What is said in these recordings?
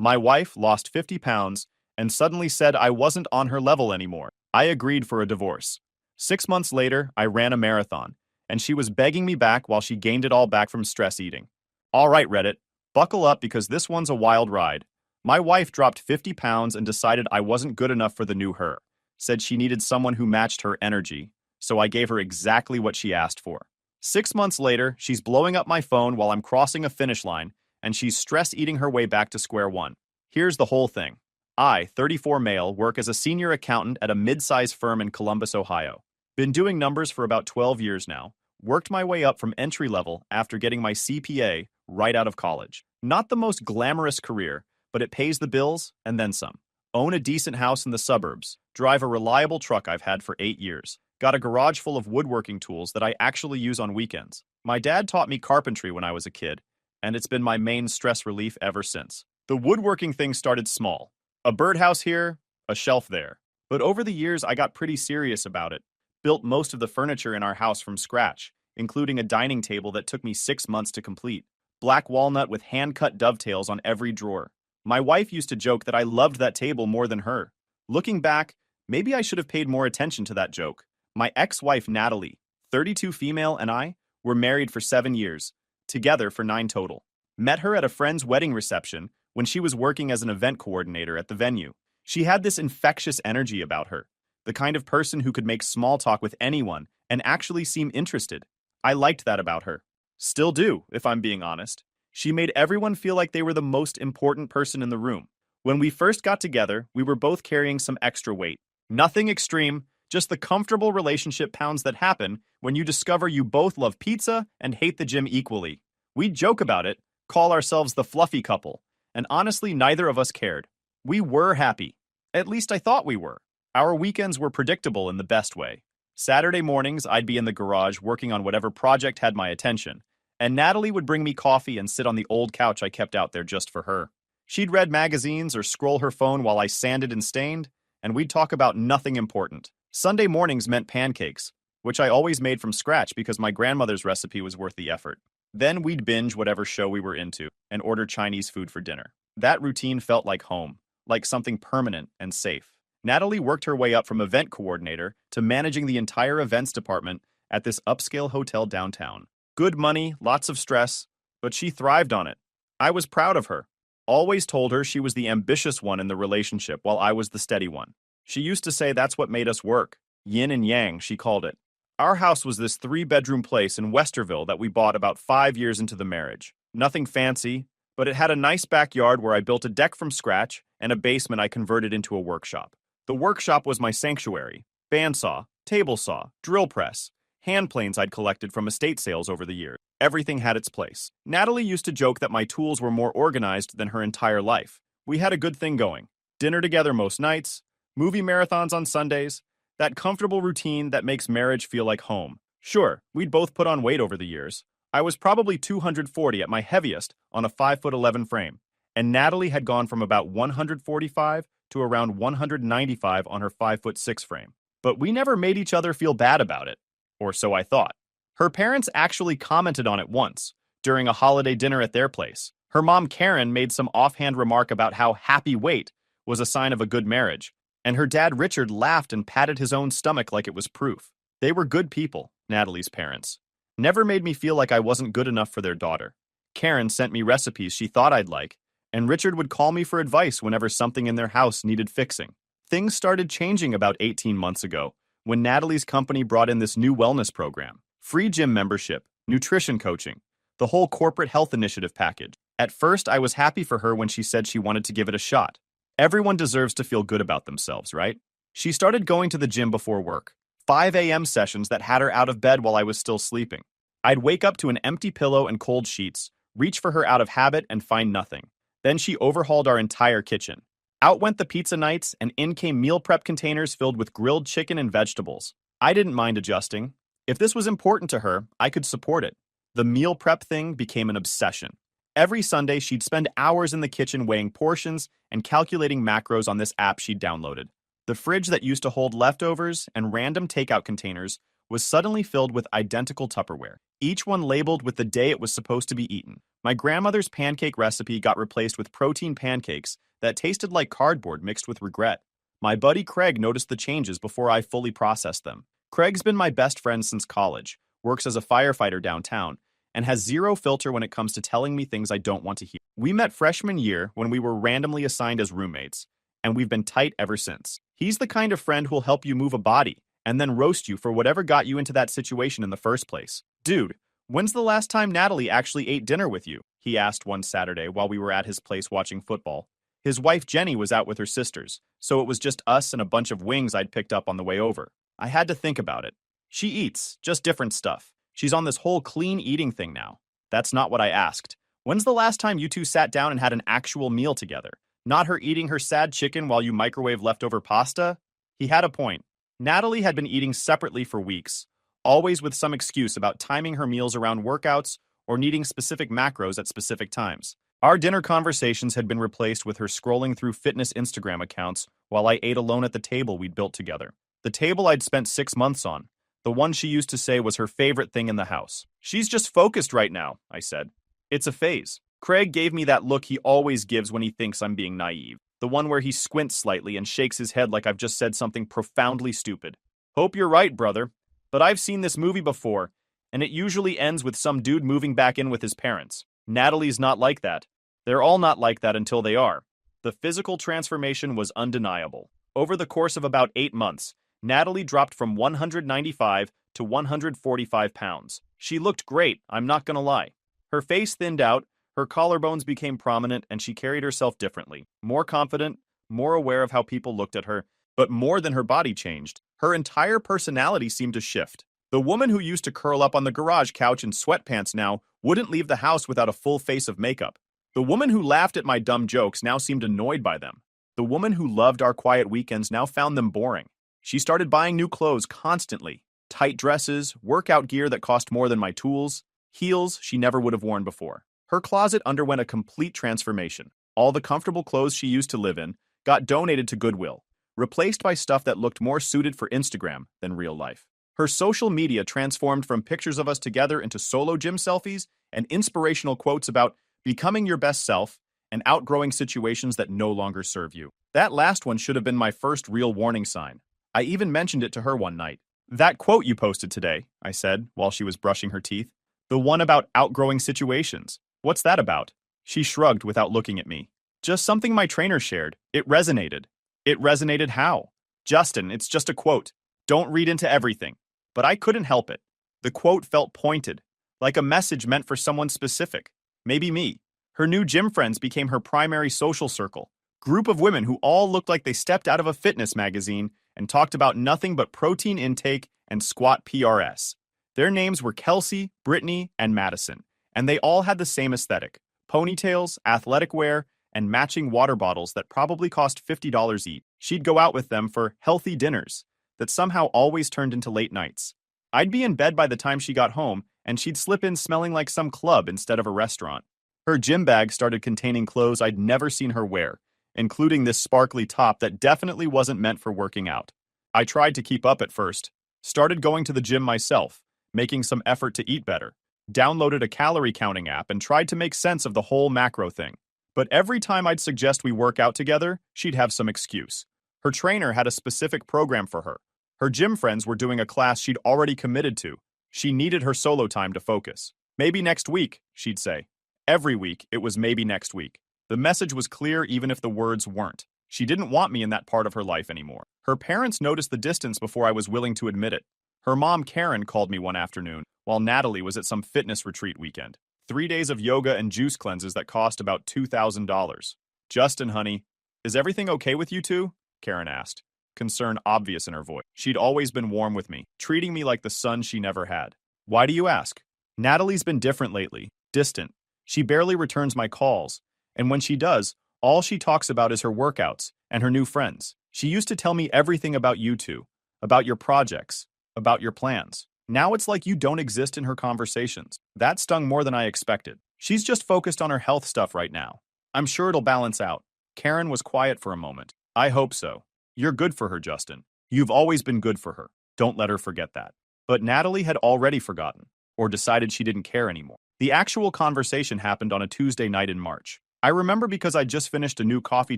My wife lost 50 pounds and suddenly said I wasn't on her level anymore. I agreed for a divorce. 6 months later, I ran a marathon, and she was begging me back while she gained it all back from stress eating. All right, Reddit, buckle up because this one's a wild ride. My wife dropped 50 pounds and decided I wasn't good enough for the new her. Said she needed someone who matched her energy, so I gave her exactly what she asked for. 6 months later, she's blowing up my phone while I'm crossing a finish line, and she's stress eating her way back to square one. Here's the whole thing. I, 34 male, work as a senior accountant at a mid-sized firm in Columbus, Ohio. Been doing numbers for about 12 years now. Worked my way up from entry level after getting my CPA right out of college. Not the most glamorous career, but it pays the bills and then some. Own a decent house in the suburbs. Drive a reliable truck I've had for 8 years. Got a garage full of woodworking tools that I actually use on weekends. My dad taught me carpentry when I was a kid, and it's been my main stress relief ever since. The woodworking thing started small. A birdhouse here, a shelf there. But over the years, I got pretty serious about it. Built most of the furniture in our house from scratch, including a dining table that took me 6 months to complete. Black walnut with hand-cut dovetails on every drawer. My wife used to joke that I loved that table more than her. Looking back, maybe I should have paid more attention to that joke. My ex-wife Natalie, 32 female, and I were married for 7 years, together for 9 total. Met her at a friend's wedding reception when she was working as an event coordinator at the venue. She had this infectious energy about her, the kind of person who could make small talk with anyone and actually seem interested. I liked that about her. Still do, if I'm being honest. She made everyone feel like they were the most important person in the room. When we first got together, we were both carrying some extra weight. Nothing extreme, just the comfortable relationship pounds that happen when you discover you both love pizza and hate the gym equally. We'd joke about it, call ourselves the fluffy couple, and honestly, neither of us cared. We were happy. At least I thought we were. Our weekends were predictable in the best way. Saturday mornings, I'd be in the garage working on whatever project had my attention, and Natalie would bring me coffee and sit on the old couch I kept out there just for her. She'd read magazines or scroll her phone while I sanded and stained, and we'd talk about nothing important. Sunday mornings meant pancakes, which I always made from scratch because my grandmother's recipe was worth the effort. Then we'd binge whatever show we were into and order Chinese food for dinner. That routine felt like home, like something permanent and safe. Natalie worked her way up from event coordinator to managing the entire events department at this upscale hotel downtown. Good money, lots of stress, but she thrived on it. I was proud of her. Always told her she was the ambitious one in the relationship while I was the steady one. She used to say that's what made us work. Yin and yang, she called it. Our house was this 3-bedroom place in Westerville that we bought about 5 years into the marriage. Nothing fancy, but it had a nice backyard where I built a deck from scratch and a basement I converted into a workshop. The workshop was my sanctuary. Bandsaw, table saw, drill press, hand planes I'd collected from estate sales over the years. Everything had its place. Natalie used to joke that my tools were more organized than her entire life. We had a good thing going. Dinner together most nights, movie marathons on Sundays, that comfortable routine that makes marriage feel like home. Sure, we'd both put on weight over the years. I was probably 240 at my heaviest on a 5'11" frame, and Natalie had gone from about 145 to around 195 on her 5'6" frame. But we never made each other feel bad about it, or so I thought. Her parents actually commented on it once, during a holiday dinner at their place. Her mom Karen made some offhand remark about how happy weight was a sign of a good marriage, and her dad Richard laughed and patted his own stomach like it was proof. They were good people, Natalie's parents. Never made me feel like I wasn't good enough for their daughter. Karen sent me recipes she thought I'd like, and Richard would call me for advice whenever something in their house needed fixing. Things started changing about 18 months ago when Natalie's company brought in this new wellness program. Free gym membership, nutrition coaching, the whole corporate health initiative package. At first, I was happy for her when she said she wanted to give it a shot. Everyone deserves to feel good about themselves, right? She started going to the gym before work. 5 a.m. sessions that had her out of bed while I was still sleeping. I'd wake up to an empty pillow and cold sheets, reach for her out of habit and find nothing. Then she overhauled our entire kitchen. Out went the pizza nights and in came meal prep containers filled with grilled chicken and vegetables. I didn't mind adjusting. If this was important to her, I could support it. The meal prep thing became an obsession. Every Sunday, she'd spend hours in the kitchen weighing portions and calculating macros on this app she'd downloaded. The fridge that used to hold leftovers and random takeout containers was suddenly filled with identical Tupperware, each one labeled with the day it was supposed to be eaten. My grandmother's pancake recipe got replaced with protein pancakes that tasted like cardboard mixed with regret. My buddy Craig noticed the changes before I fully processed them. Craig's been my best friend since college, works as a firefighter downtown, and has zero filter when it comes to telling me things I don't want to hear. We met freshman year when we were randomly assigned as roommates, and we've been tight ever since. He's the kind of friend who'll help you move a body and then roast you for whatever got you into that situation in the first place. Dude, when's the last time Natalie actually ate dinner with you? He asked one Saturday while we were at his place watching football. His wife Jenny was out with her sisters, so it was just us and a bunch of wings I'd picked up on the way over. I had to think about it. She eats, just different stuff. She's on this whole clean eating thing now. That's not what I asked. When's the last time you two sat down and had an actual meal together? Not her eating her sad chicken while you microwave leftover pasta? He had a point. Natalie had been eating separately for weeks, always with some excuse about timing her meals around workouts or needing specific macros at specific times. Our dinner conversations had been replaced with her scrolling through fitness Instagram accounts while I ate alone at the table we'd built together. The table I'd spent 6 months on, the one she used to say was her favorite thing in the house. She's just focused right now, I said. It's a phase. Craig gave me that look he always gives when he thinks I'm being naive. The one where he squints slightly and shakes his head like I've just said something profoundly stupid. Hope you're right, brother. But I've seen this movie before, and it usually ends with some dude moving back in with his parents. Natalie's not like that. They're all not like that until they are. The physical transformation was undeniable. Over the course of about 8 months, Natalie dropped from 195 to 145 pounds. She looked great, I'm not gonna lie. Her face thinned out, her collarbones became prominent, and she carried herself differently. More confident, more aware of how people looked at her, but more than her body changed, her entire personality seemed to shift. The woman who used to curl up on the garage couch in sweatpants now wouldn't leave the house without a full face of makeup. The woman who laughed at my dumb jokes now seemed annoyed by them. The woman who loved our quiet weekends now found them boring. She started buying new clothes constantly. Tight dresses, workout gear that cost more than my tools, heels she never would have worn before. Her closet underwent a complete transformation. All the comfortable clothes she used to live in got donated to Goodwill, replaced by stuff that looked more suited for Instagram than real life. Her social media transformed from pictures of us together into solo gym selfies and inspirational quotes about becoming your best self and outgrowing situations that no longer serve you. That last one should have been my first real warning sign. I even mentioned it to her one night. That quote you posted today, I said, while she was brushing her teeth. The one about outgrowing situations. What's that about? She shrugged without looking at me. Just something my trainer shared. It resonated. It resonated how? Justin, it's just a quote. Don't read into everything. But I couldn't help it. The quote felt pointed, like a message meant for someone specific. Maybe me. Her new gym friends became her primary social circle. Group of women who all looked like they stepped out of a fitness magazine and talked about nothing but protein intake and squat PRS. Their names were Kelsey, Brittany, and Madison, and they all had the same aesthetic: ponytails, athletic wear, and matching water bottles that probably cost $50 each. She'd go out with them for healthy dinners that somehow always turned into late nights. I'd be in bed by the time she got home, and she'd slip in smelling like some club instead of a restaurant. Her gym bag started containing clothes I'd never seen her wear, including this sparkly top that definitely wasn't meant for working out. I tried to keep up at first, started going to the gym myself, making some effort to eat better, downloaded a calorie counting app and tried to make sense of the whole macro thing. But every time I'd suggest we work out together, she'd have some excuse. Her trainer had a specific program for her. Her gym friends were doing a class she'd already committed to. She needed her solo time to focus. Maybe next week, she'd say. Every week, it was maybe next week. The message was clear even if the words weren't. She didn't want me in that part of her life anymore. Her parents noticed the distance before I was willing to admit it. Her mom, Karen, called me one afternoon while Natalie was at some fitness retreat weekend. 3 days of yoga and juice cleanses that cost about $2,000. Justin, honey, is everything okay with you two? Karen asked, concern obvious in her voice. She'd always been warm with me, treating me like the son she never had. Why do you ask? Natalie's been different lately, distant. She barely returns my calls, and when she does, all she talks about is her workouts and her new friends. She used to tell me everything about you two, about your projects, about your plans. Now it's like you don't exist in her conversations. That stung more than I expected. She's just focused on her health stuff right now. I'm sure it'll balance out. Karen was quiet for a moment. I hope so. You're good for her, Justin. You've always been good for her. Don't let her forget that. But Natalie had already forgotten, or decided she didn't care anymore. The actual conversation happened on a Tuesday night in March. I remember because I'd just finished a new coffee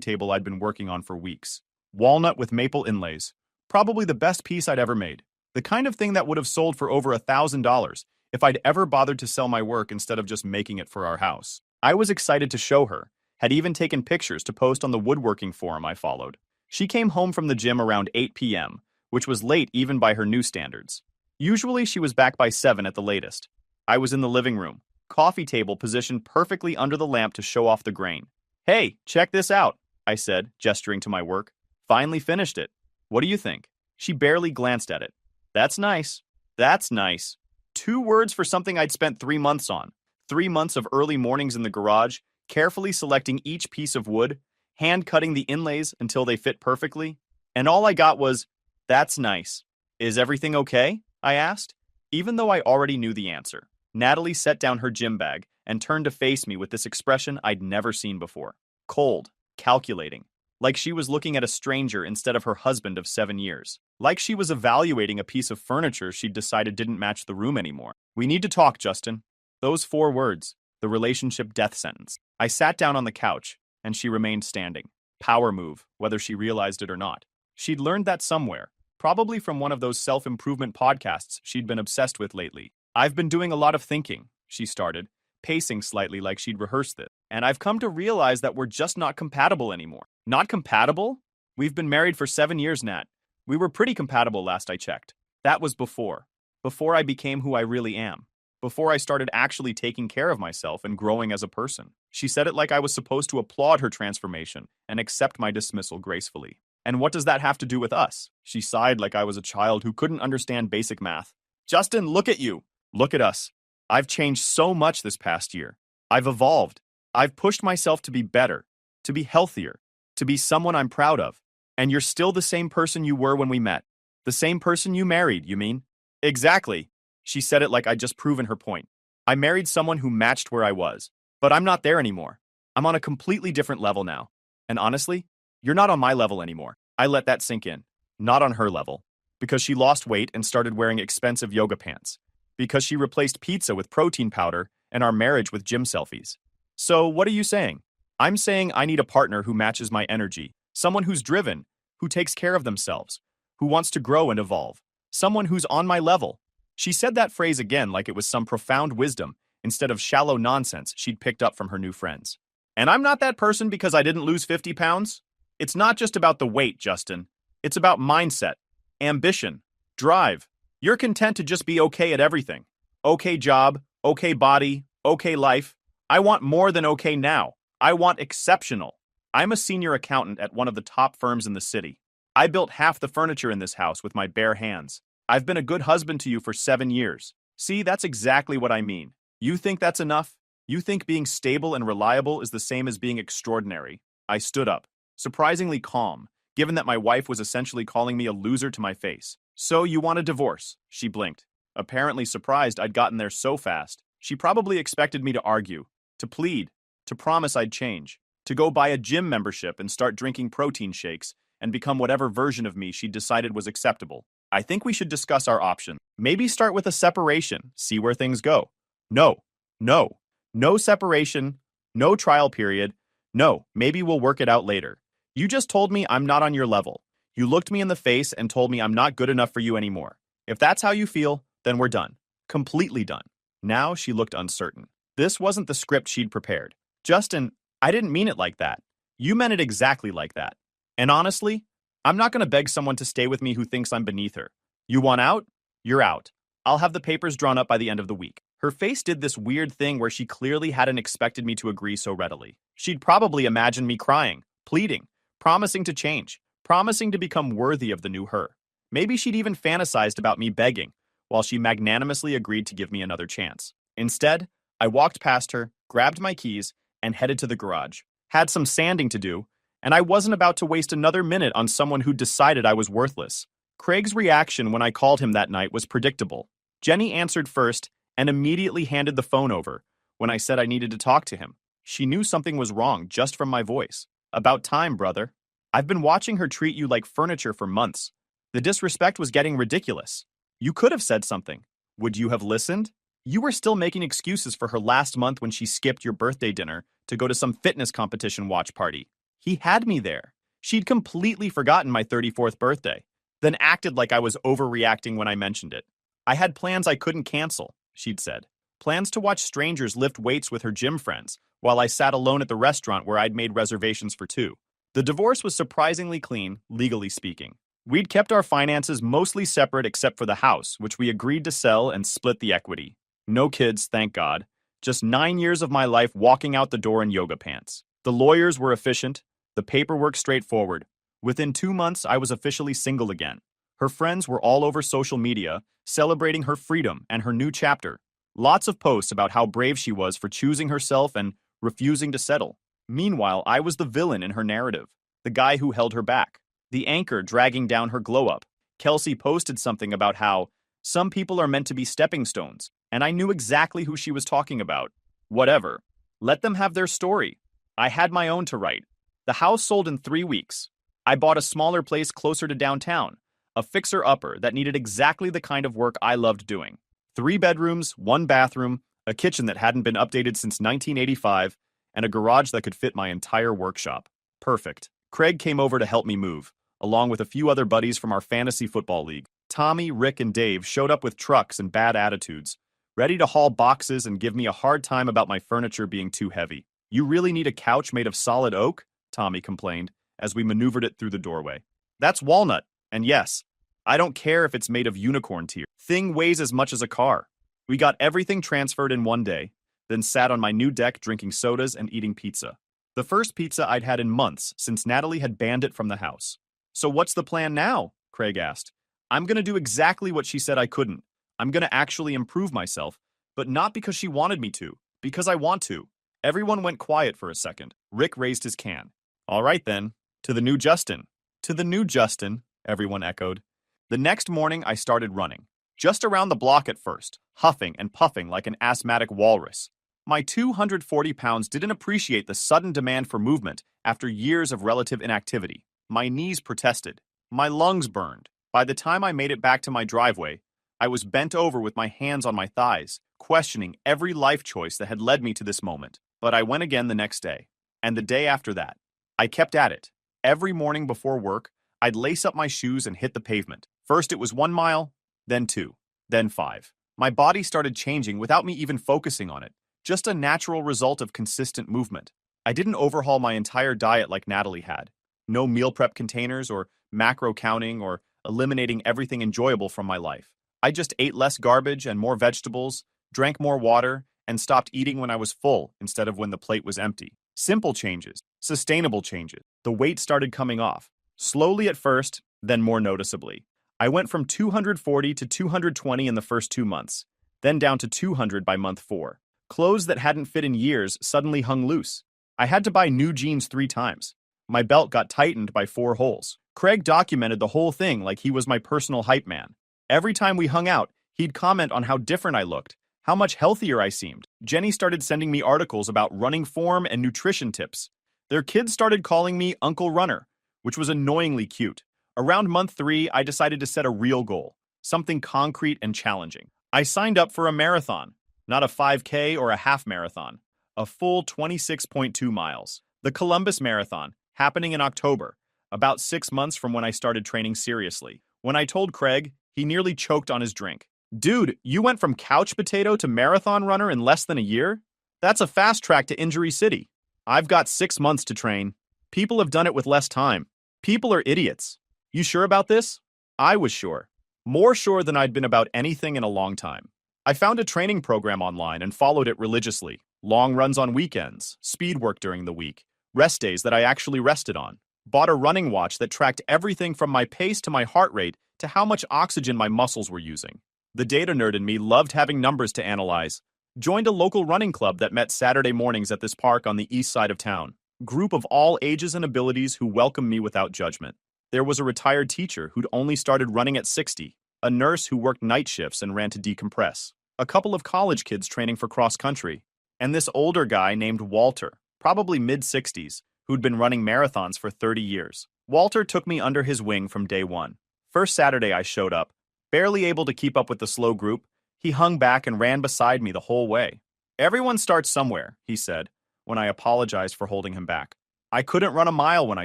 table I'd been working on for weeks. Walnut with maple inlays. Probably the best piece I'd ever made. The kind of thing that would have sold for over $1,000 if I'd ever bothered to sell my work instead of just making it for our house. I was excited to show her, had even taken pictures to post on the woodworking forum I followed. She came home from the gym around 8 p.m., which was late even by her new standards. Usually she was back by 7 at the latest. I was in the living room, coffee table positioned perfectly under the lamp to show off the grain. "Hey, check this out," I said, gesturing to my work. "Finally finished it. What do you think?" She barely glanced at it. "That's nice. That's nice." 2 words for something I'd spent 3 months on. 3 months of early mornings in the garage, carefully selecting each piece of wood, hand-cutting the inlays until they fit perfectly. And all I got was, "That's nice. Is everything okay?" I asked, even though I already knew the answer. Natalie set down her gym bag and turned to face me with this expression I'd never seen before. Cold, calculating. Like she was looking at a stranger instead of her husband of 7 years. Like she was evaluating a piece of furniture she'd decided didn't match the room anymore. "We need to talk, Justin." Those 4 words, the relationship death sentence. I sat down on the couch, and she remained standing. Power move, whether she realized it or not. She'd learned that somewhere, probably from one of those self-improvement podcasts she'd been obsessed with lately. "I've been doing a lot of thinking," she started, pacing slightly like she'd rehearsed this. "And I've come to realize that we're just not compatible anymore." "Not compatible? We've been married for 7 years, Nat. We were pretty compatible last I checked." That was before. Before I became who I really am. Before I started actually taking care of myself and growing as a person. She said it like I was supposed to applaud her transformation and accept my dismissal gracefully. "And what does that have to do with us?" She sighed like I was a child who couldn't understand basic math. "Justin, look at you. Look at us. I've changed so much this past year. I've evolved. I've pushed myself to be better, to be healthier, to be someone I'm proud of. And you're still the same person you were when we met. The same person you married, you mean?" "Exactly." She said it like I'd just proven her point. I married someone who matched where I was. But I'm not there anymore. I'm on a completely different level now. And honestly, you're not on my level anymore. I let that sink in. Not on her level. Because she lost weight and started wearing expensive yoga pants. Because she replaced pizza with protein powder and our marriage with gym selfies. So what are you saying? I'm saying I need a partner who matches my energy. Someone who's driven, who takes care of themselves, who wants to grow and evolve. Someone who's on my level. She said that phrase again like it was some profound wisdom instead of shallow nonsense she'd picked up from her new friends. And I'm not that person because I didn't lose 50 pounds. It's not just about the weight, Justin. It's about mindset, ambition, drive. You're content to just be okay at everything. Okay job, okay body, okay life. I want more than okay now. I want exceptional. I'm a senior accountant at one of the top firms in the city. I built half the furniture in this house with my bare hands. I've been a good husband to you for 7 years. See, that's exactly what I mean. You think that's enough? You think being stable and reliable is the same as being extraordinary? I stood up, surprisingly calm, given that my wife was essentially calling me a loser to my face. "So you want a divorce?" She blinked, apparently surprised I'd gotten there so fast. She probably expected me to argue, to plead, to promise I'd change, to go buy a gym membership and start drinking protein shakes and become whatever version of me she decided was acceptable. "I think we should discuss our options. Maybe start with a separation, see where things go." No, no, no separation, no trial period. No, maybe we'll work it out later. You just told me I'm not on your level. You looked me in the face and told me I'm not good enough for you anymore. If that's how you feel, then we're done. Completely done. Now she looked uncertain. This wasn't the script she'd prepared. "Justin, I didn't mean it like that. You meant it exactly like that. And honestly, I'm not going to beg someone to stay with me who thinks I'm beneath her. You want out? You're out. I'll have the papers drawn up by the end of the week." Her face did this weird thing where she clearly hadn't expected me to agree so readily. She'd probably imagined me crying, pleading, promising to change, promising to become worthy of the new her. Maybe she'd even fantasized about me begging, while she magnanimously agreed to give me another chance. Instead, I walked past her, grabbed my keys, and headed to the garage. Had some sanding to do, and I wasn't about to waste another minute on someone who decided I was worthless. Craig's reaction when I called him that night was predictable. Jenny answered first and immediately handed the phone over when I said I needed to talk to him. She knew something was wrong just from my voice. "About time, brother. I've been watching her treat you like furniture for months. The disrespect was getting ridiculous. You could have said something. Would you have listened? You were still making excuses for her last month when she skipped your birthday dinner to go to some fitness competition watch party. He had me there. She'd completely forgotten my 34th birthday, then acted like I was overreacting when I mentioned it. I had plans I couldn't cancel, she'd said. Plans to watch strangers lift weights with her gym friends, while I sat alone at the restaurant where I'd made reservations for two. The divorce was surprisingly clean, legally speaking. We'd kept our finances mostly separate except for the house, which we agreed to sell and split the equity. No kids, thank God. Just 9 years of my life walking out the door in yoga pants. The lawyers were efficient, the paperwork straightforward. Within 2 months, I was officially single again. Her friends were all over social media, celebrating her freedom and her new chapter. Lots of posts about how brave she was for choosing herself and refusing to settle. Meanwhile, I was the villain in her narrative, the guy who held her back, the anchor dragging down her glow-up. Kelsey posted something about how some people are meant to be stepping stones, and I knew exactly who she was talking about. Whatever. Let them have their story. I had my own to write. The house sold in 3 weeks. I bought a smaller place closer to downtown, a fixer-upper that needed exactly the kind of work I loved doing. 3 bedrooms, 1 bathroom, a kitchen that hadn't been updated since 1985, and a garage that could fit my entire workshop. Perfect. Craig came over to help me move, along with a few other buddies from our fantasy football league. Tommy, Rick, and Dave showed up with trucks and bad attitudes, ready to haul boxes and give me a hard time about my furniture being too heavy. You really need a couch made of solid oak? Tommy complained, as we maneuvered it through the doorway. That's walnut, and yes, I don't care if it's made of unicorn tear. Thing weighs as much as a car. We got everything transferred in one day, then sat on my new deck drinking sodas and eating pizza. The first pizza I'd had in months since Natalie had banned it from the house. So what's the plan now? Craig asked. I'm going to do exactly what she said I couldn't. I'm going to actually improve myself, but not because she wanted me to, because I want to. Everyone went quiet for a second. Rick raised his can. All right then, to the new Justin. To the new Justin, everyone echoed. The next morning I started running. Just around the block at first, huffing and puffing like an asthmatic walrus. My 240 pounds didn't appreciate the sudden demand for movement after years of relative inactivity. My knees protested. My lungs burned. By the time I made it back to my driveway, I was bent over with my hands on my thighs, questioning every life choice that had led me to this moment. But I went again the next day, and the day after that. I kept at it. Every morning before work, I'd lace up my shoes and hit the pavement. First it was 1 mile, then 2, then 5. My body started changing without me even focusing on it, just a natural result of consistent movement. I didn't overhaul my entire diet like Natalie had. No meal prep containers or macro counting or eliminating everything enjoyable from my life. I just ate less garbage and more vegetables, drank more water, and stopped eating when I was full instead of when the plate was empty. Simple changes, sustainable changes. The weight started coming off. Slowly at first, then more noticeably. I went from 240 to 220 in the first 2 months, then down to 200 by month 4. Clothes that hadn't fit in years suddenly hung loose. I had to buy new jeans 3 times. My belt got tightened by 4 holes. Craig documented the whole thing like he was my personal hype man. Every time we hung out, he'd comment on how different I looked, how much healthier I seemed. Jenny started sending me articles about running form and nutrition tips. Their kids started calling me Uncle Runner, which was annoyingly cute. Around month 3, I decided to set a real goal, something concrete and challenging. I signed up for a marathon, not a 5K or a half marathon, a full 26.2 miles. The Columbus Marathon, happening in October, about 6 months from when I started training seriously. When I told Craig, he nearly choked on his drink. Dude, you went from couch potato to marathon runner in less than a year? That's a fast track to Injury City. I've got 6 months to train. People have done it with less time. People are idiots. You sure about this? I was sure. More sure than I'd been about anything in a long time. I found a training program online and followed it religiously. Long runs on weekends, speed work during the week, rest days that I actually rested on. Bought a running watch that tracked everything from my pace to my heart rate to how much oxygen my muscles were using. The data nerd in me loved having numbers to analyze. Joined a local running club that met Saturday mornings at this park on the east side of town. Group of all ages and abilities who welcomed me without judgment. There was a retired teacher who'd only started running at 60, a nurse who worked night shifts and ran to decompress, a couple of college kids training for cross-country, and this older guy named Walter, probably mid-60s, who'd been running marathons for 30 years. Walter took me under his wing from day one. First Saturday I showed up, Barely able to keep up with the slow group, he hung back and ran beside me the whole way. "Everyone starts somewhere," he said, when I apologized for holding him back. "I couldn't run a mile when I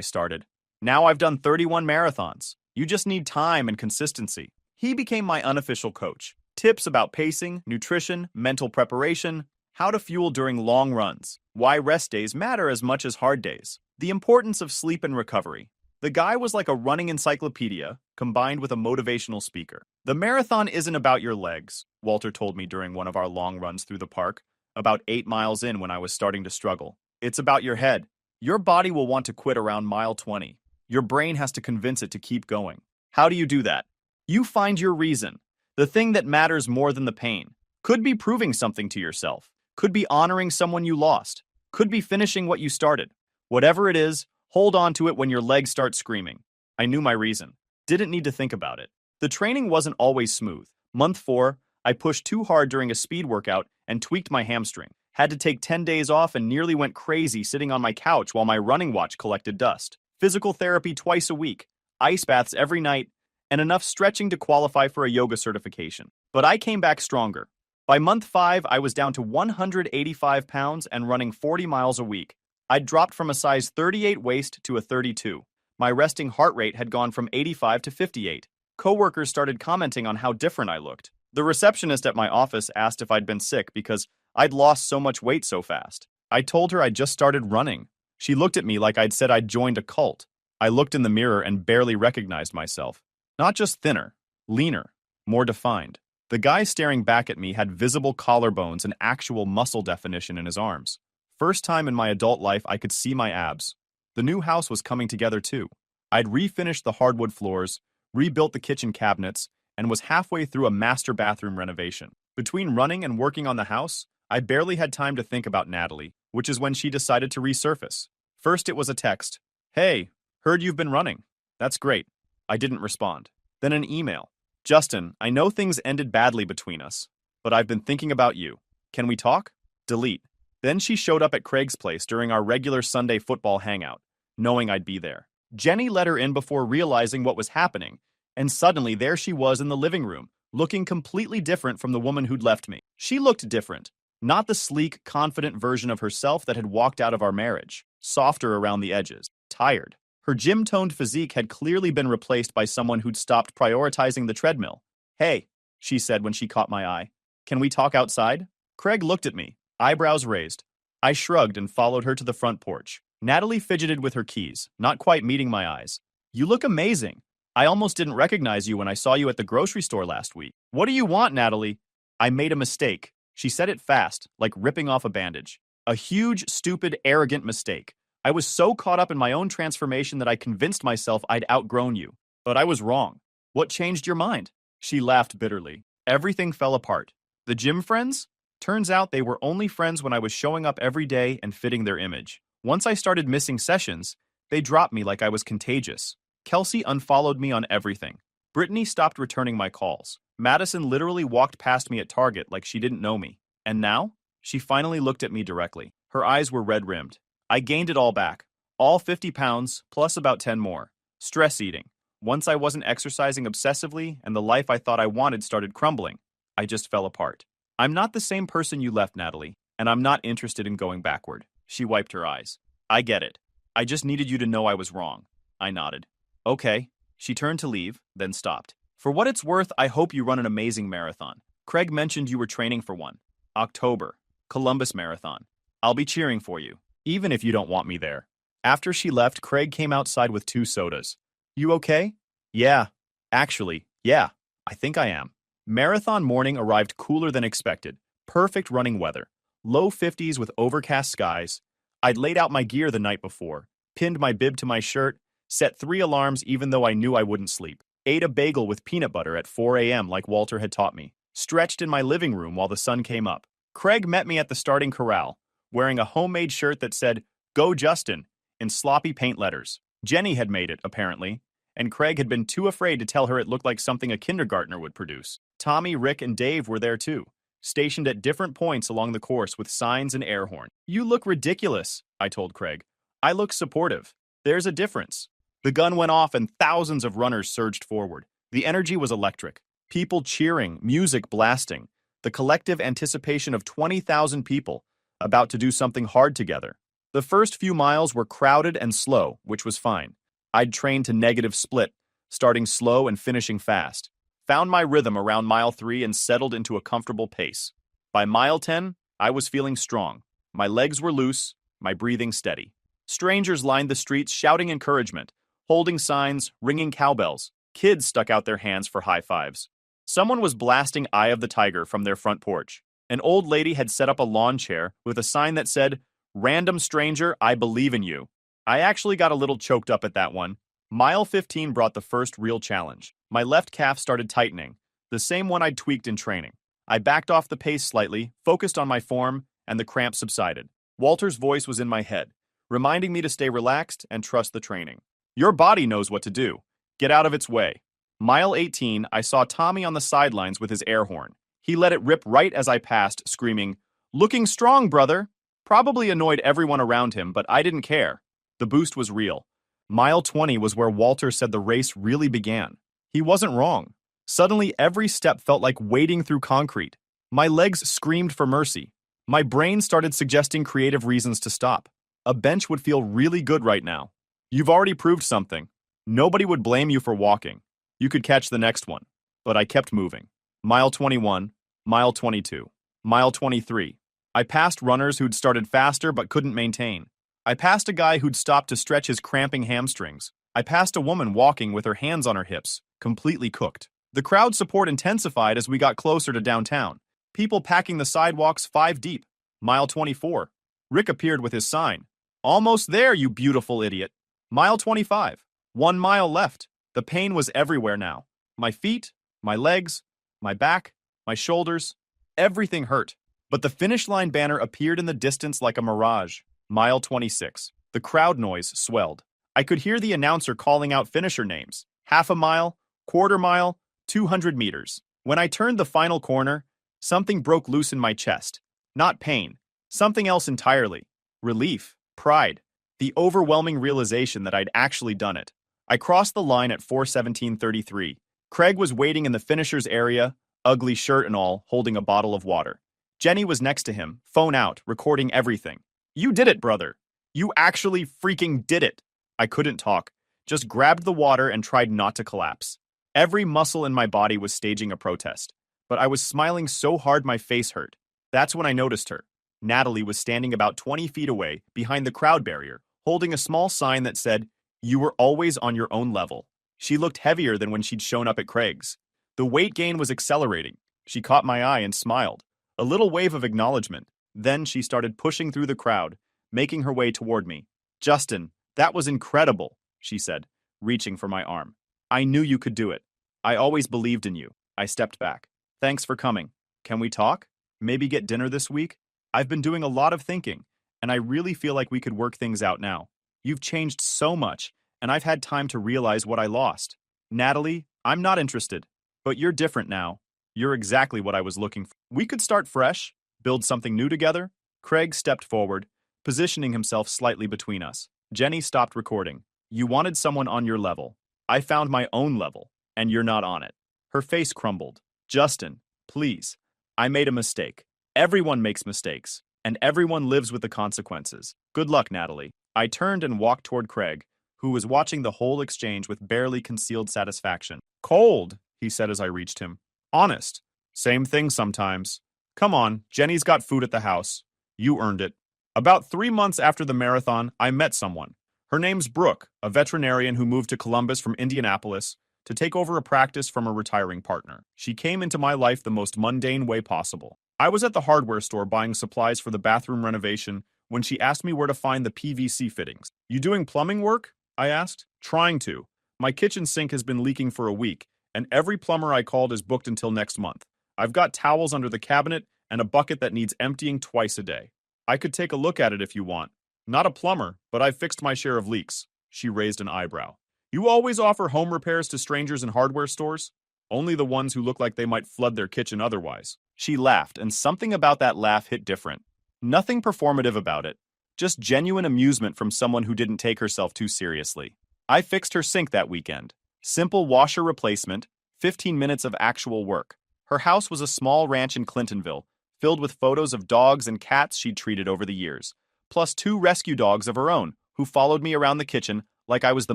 started. Now I've done 31 marathons. You just need time and consistency." He became my unofficial coach. Tips about pacing, nutrition, mental preparation, how to fuel during long runs, why rest days matter as much as hard days, the importance of sleep and recovery. The guy was like a running encyclopedia, combined with a motivational speaker. "The marathon isn't about your legs," Walter told me during one of our long runs through the park, about 8 miles in when I was starting to struggle. "It's about your head. Your body will want to quit around mile 20. Your brain has to convince it to keep going. How do you do that? You find your reason, the thing that matters more than the pain. Could be proving something to yourself. Could be honoring someone you lost. Could be finishing what you started. Whatever it is, hold on to it when your legs start screaming." I knew my reason. Didn't need to think about it. The training wasn't always smooth. Month 4, I pushed too hard during a speed workout and tweaked my hamstring. Had to take 10 days off and nearly went crazy sitting on my couch while my running watch collected dust. Physical therapy twice a week, ice baths every night, and enough stretching to qualify for a yoga certification. But I came back stronger. By month 5, I was down to 185 pounds and running 40 miles a week. I'd dropped from a size 38 waist to a 32. My resting heart rate had gone from 85 to 58. Coworkers started commenting on how different I looked. The receptionist at my office asked if I'd been sick because I'd lost so much weight so fast. I told her I'd just started running. She looked at me like I'd said I'd joined a cult. I looked in the mirror and barely recognized myself. Not just thinner, leaner, more defined. The guy staring back at me had visible collarbones and actual muscle definition in his arms. First time in my adult life I could see my abs. The new house was coming together too. I'd refinished the hardwood floors, rebuilt the kitchen cabinets, and was halfway through a master bathroom renovation. Between running and working on the house, I barely had time to think about Natalie, which is when she decided to resurface. First it was a text. "Hey, heard you've been running. That's great." I didn't respond. Then an email. "Justin, I know things ended badly between us, but I've been thinking about you. Can we talk?" Delete. Then she showed up at Craig's place during our regular Sunday football hangout, knowing I'd be there. Jenny let her in before realizing what was happening, and suddenly there she was in the living room, looking completely different from the woman who'd left me. She looked different. Not the sleek, confident version of herself that had walked out of our marriage. Softer around the edges. Tired. Her gym-toned physique had clearly been replaced by someone who'd stopped prioritizing the treadmill. "Hey," she said when she caught my eye. "Can we talk outside?" Craig looked at me, eyebrows raised. I shrugged and followed her to the front porch. Natalie fidgeted with her keys, not quite meeting my eyes. "You look amazing. I almost didn't recognize you when I saw you at the grocery store last week." "What do you want, Natalie?" "I made a mistake." She said it fast, like ripping off a bandage. "A huge, stupid, arrogant mistake. I was so caught up in my own transformation that I convinced myself I'd outgrown you. But I was wrong. What changed your mind?" She laughed bitterly. "Everything fell apart. The gym friends? Turns out they were only friends when I was showing up every day and fitting their image. Once I started missing sessions, they dropped me like I was contagious. Kelsey unfollowed me on everything. Brittany stopped returning my calls. Madison literally walked past me at Target like she didn't know me. And now?" She finally looked at me directly. Her eyes were red-rimmed. "I gained it all back. All 50 pounds, plus about 10 more. Stress eating. Once I wasn't exercising obsessively and the life I thought I wanted started crumbling. I just fell apart. I'm not the same person you left, Natalie, and I'm not interested in going backward." She wiped her eyes. "I get it. I just needed you to know I was wrong." I nodded. "Okay." She turned to leave, then stopped. "For what it's worth, I hope you run an amazing marathon. Craig mentioned you were training for one. October. Columbus Marathon. I'll be cheering for you, even if you don't want me there." After she left, Craig came outside with 2 sodas. "You okay?" "Yeah. Actually, yeah. I think I am." Marathon morning arrived cooler than expected. Perfect running weather. Low 50s with overcast skies. I'd laid out my gear the night before, pinned my bib to my shirt, set 3 alarms even though I knew I wouldn't sleep. Ate a bagel with peanut butter at 4 a.m. like Walter had taught me. Stretched in my living room while the sun came up. Craig met me at the starting corral, wearing a homemade shirt that said, "Go Justin," in sloppy paint letters. Jenny had made it, apparently, and Craig had been too afraid to tell her it looked like something a kindergartner would produce. Tommy, Rick, and Dave were there too, stationed at different points along the course with signs and air horn. "You look ridiculous," I told Craig. "I look supportive. There's a difference." The gun went off and thousands of runners surged forward. The energy was electric. People cheering, music blasting, the collective anticipation of 20,000 people about to do something hard together. The first few miles were crowded and slow, which was fine. I'd trained to negative split, starting slow and finishing fast. Found my rhythm around mile 3 and settled into a comfortable pace. By mile 10, I was feeling strong. My legs were loose, my breathing steady. Strangers lined the streets shouting encouragement, holding signs, ringing cowbells. Kids stuck out their hands for high fives. Someone was blasting Eye of the Tiger from their front porch. An old lady had set up a lawn chair with a sign that said, "Random stranger, I believe in you." I actually got a little choked up at that one. Mile 15 brought the first real challenge. My left calf started tightening, the same one I'd tweaked in training. I backed off the pace slightly, focused on my form, and the cramp subsided. Walter's voice was in my head, reminding me to stay relaxed and trust the training. Your body knows what to do. Get out of its way. Mile 18, I saw Tommy on the sidelines with his air horn. He let it rip right as I passed, screaming, "Looking strong, brother!" Probably annoyed everyone around him, but I didn't care. The boost was real. Mile 20 was where Walter said the race really began. He wasn't wrong. Suddenly, every step felt like wading through concrete. My legs screamed for mercy. My brain started suggesting creative reasons to stop. A bench would feel really good right now. You've already proved something. Nobody would blame you for walking. You could catch the next one. But I kept moving. Mile 21, mile 22, mile 23. I passed runners who'd started faster but couldn't maintain. I passed a guy who'd stopped to stretch his cramping hamstrings. I passed a woman walking with her hands on her hips, completely cooked. The crowd support intensified as we got closer to downtown. People packing the sidewalks 5 deep. Mile 24. Rick appeared with his sign. "Almost there, you beautiful idiot." Mile 25. 1 mile left. The pain was everywhere now. My feet, my legs, my back, my shoulders, everything hurt. But the finish line banner appeared in the distance like a mirage. Mile 26. The crowd noise swelled. I could hear the announcer calling out finisher names. Half a mile, quarter mile, 200 meters. When I turned the final corner, something broke loose in my chest. Not pain. Something else entirely. Relief. Pride. The overwhelming realization that I'd actually done it. I crossed the line at 4:17:33. Craig was waiting in the finisher's area, ugly shirt and all, holding a bottle of water. Jenny was next to him, phone out, recording everything. "You did it, brother. You actually freaking did it." I couldn't talk, just grabbed the water and tried not to collapse. Every muscle in my body was staging a protest, but I was smiling so hard my face hurt. That's when I noticed her. Natalie was standing about 20 feet away, behind the crowd barrier, holding a small sign that said, "You were always on your own level." She looked heavier than when she'd shown up at Craig's. The weight gain was accelerating. She caught my eye and smiled. A little wave of acknowledgement. Then she started pushing through the crowd, making her way toward me. "Justin, that was incredible," she said, reaching for my arm. "I knew you could do it. I always believed in you." I stepped back. "Thanks for coming. Can we talk? Maybe get dinner this week? I've been doing a lot of thinking, and I really feel like we could work things out now. You've changed so much, and I've had time to realize what I lost. Natalie, I'm not interested, but you're different now. You're exactly what I was looking for. We could start fresh, build something new together." Craig stepped forward, positioning himself slightly between us. Jenny stopped recording. "You wanted someone on your level. I found my own level, and you're not on it." Her face crumbled. "Justin, please. I made a mistake. Everyone makes mistakes, and everyone lives with the consequences. Good luck, Natalie." I turned and walked toward Craig, who was watching the whole exchange with barely concealed satisfaction. "Cold," he said as I reached him. "Honest. Same thing sometimes. Come on, Jenny's got food at the house. You earned it." About 3 months after the marathon, I met someone. Her name's Brooke, a veterinarian who moved to Columbus from Indianapolis to take over a practice from a retiring partner. She came into my life the most mundane way possible. I was at the hardware store buying supplies for the bathroom renovation when she asked me where to find the PVC fittings. "You doing plumbing work?" I asked. "Trying to. My kitchen sink has been leaking for a week, and every plumber I called is booked until next month. I've got towels under the cabinet and a bucket that needs emptying twice a day. I could take a look at it if you want. Not a plumber, but I've fixed my share of leaks." She raised an eyebrow. "You always offer home repairs to strangers in hardware stores?" "Only the ones who look like they might flood their kitchen otherwise." She laughed, and something about that laugh hit different. Nothing performative about it. Just genuine amusement from someone who didn't take herself too seriously. I fixed her sink that weekend. Simple washer replacement, 15 minutes of actual work. Her house was a small ranch in Clintonville, filled with photos of dogs and cats she'd treated over the years, plus 2 rescue dogs of her own, who followed me around the kitchen like I was the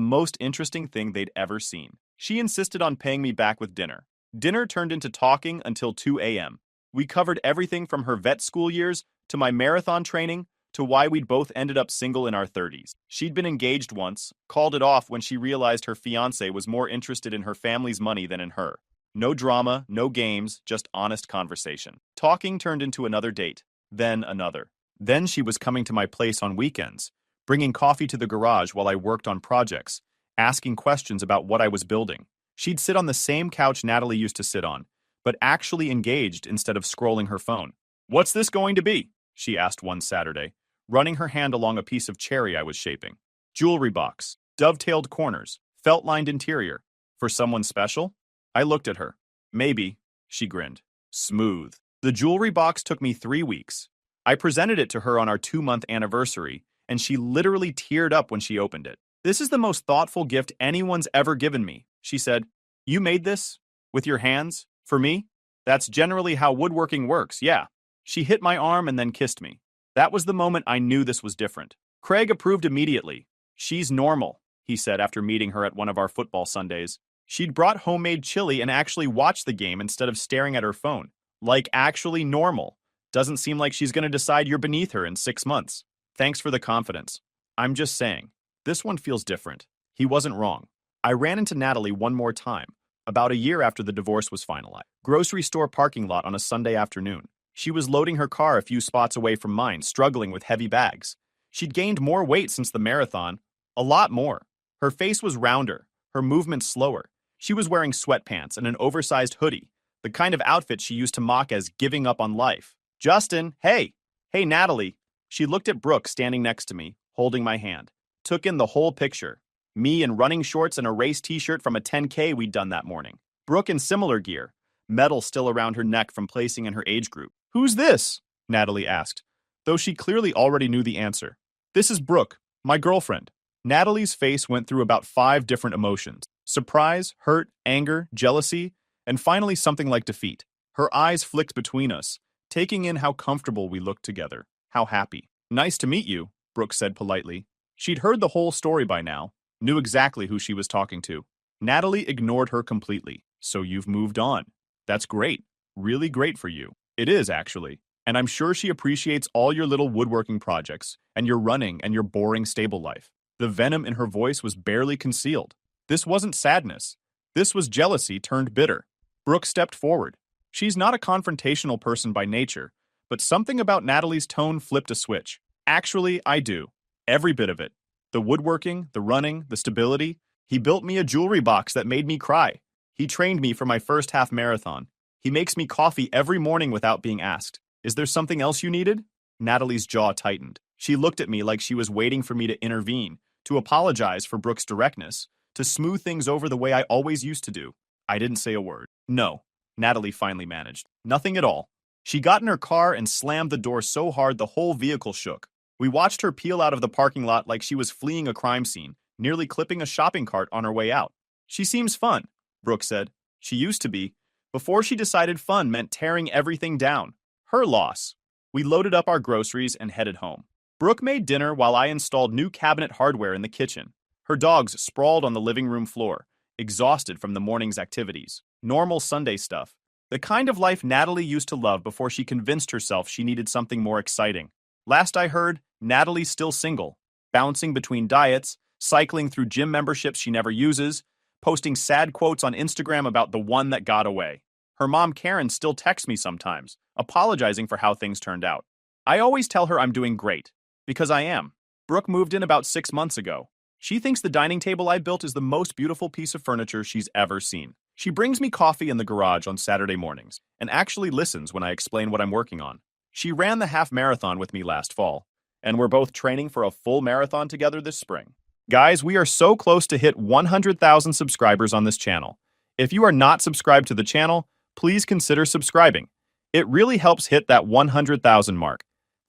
most interesting thing they'd ever seen. She insisted on paying me back with dinner. Dinner turned into talking until 2 a.m. We covered everything from her vet school years to my marathon training to why we'd both ended up single in our 30s. She'd been engaged once, called it off when she realized her fiancé was more interested in her family's money than in her. No drama, no games, just honest conversation. Talking turned into another date, then another. Then she was coming to my place on weekends, bringing coffee to the garage while I worked on projects, asking questions about what I was building. She'd sit on the same couch Natalie used to sit on, but actually engaged instead of scrolling her phone. "What's this going to be?" she asked one Saturday, running her hand along a piece of cherry I was shaping. "Jewelry box, dovetailed corners, felt-lined interior. For someone special?" I looked at her. "Maybe," she grinned. Smooth. The jewelry box took me 3 weeks. I presented it to her on our 2-month anniversary, and she literally teared up when she opened it. "This is the most thoughtful gift anyone's ever given me," she said. "You made this? With your hands? For me? That's generally how woodworking works, yeah." She hit my arm and then kissed me. That was the moment I knew this was different. Craig approved immediately. "She's normal," he said after meeting her at one of our football Sundays. She'd brought homemade chili and actually watched the game instead of staring at her phone. Like actually normal. Doesn't seem like she's going to decide you're beneath her in 6 months. Thanks for the confidence. I'm just saying, this one feels different. He wasn't wrong. I ran into Natalie one more time, about a year after the divorce was finalized. Grocery store parking lot on a Sunday afternoon. She was loading her car a few spots away from mine, struggling with heavy bags. She'd gained more weight since the marathon, a lot more. Her face was rounder, her movements slower. She was wearing sweatpants and an oversized hoodie, the kind of outfit she used to mock as giving up on life. "Justin, hey! Hey, Natalie." She looked at Brooke standing next to me, holding my hand. Took in the whole picture. Me in running shorts and a race t-shirt from a 10K we'd done that morning. Brooke in similar gear, medal still around her neck from placing in her age group. "Who's this?" Natalie asked, though she clearly already knew the answer. "This is Brooke, my girlfriend." Natalie's face went through about 5 different emotions. Surprise, hurt, anger, jealousy, and finally something like defeat. Her eyes flicked between us, taking in how comfortable we looked together, how happy. "Nice to meet you," Brooke said politely. She'd heard the whole story by now, knew exactly who she was talking to. Natalie ignored her completely. "So you've moved on. That's great. Really great for you." "It is, actually. And I'm sure she appreciates all your little woodworking projects, and your running and your boring stable life." The venom in her voice was barely concealed. This wasn't sadness. This was jealousy turned bitter. Brooke stepped forward. She's not a confrontational person by nature, but something about Natalie's tone flipped a switch. "Actually, I do. Every bit of it. The woodworking, the running, the stability. He built me a jewelry box that made me cry. He trained me for my first half marathon. He makes me coffee every morning without being asked. Is there something else you needed?" Natalie's jaw tightened. She looked at me like she was waiting for me to intervene, to apologize for Brooke's directness, to smooth things over the way I always used to do. I didn't say a word. "No," Natalie finally managed. "Nothing at all." She got in her car and slammed the door so hard the whole vehicle shook. We watched her peel out of the parking lot like she was fleeing a crime scene, nearly clipping a shopping cart on her way out. "She seems fun," Brooke said. "She used to be, before she decided fun meant tearing everything down. Her loss." We loaded up our groceries and headed home. Brooke made dinner while I installed new cabinet hardware in the kitchen. Her dogs sprawled on the living room floor, exhausted from the morning's activities. Normal Sunday stuff. The kind of life Natalie used to love before she convinced herself she needed something more exciting. Last I heard, Natalie's still single, bouncing between diets, cycling through gym memberships she never uses, posting sad quotes on Instagram about the one that got away. Her mom Karen still texts me sometimes, apologizing for how things turned out. I always tell her I'm doing great, because I am. Brooke moved in about 6 months ago. She thinks the dining table I built is the most beautiful piece of furniture she's ever seen. She brings me coffee in the garage on Saturday mornings, and actually listens when I explain what I'm working on. She ran the half marathon with me last fall, and we're both training for a full marathon together this spring. Guys, we are so close to hit 100,000 subscribers on this channel. If you are not subscribed to the channel, please consider subscribing. It really helps hit that 100,000 mark.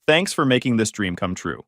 Thanks for making this dream come true.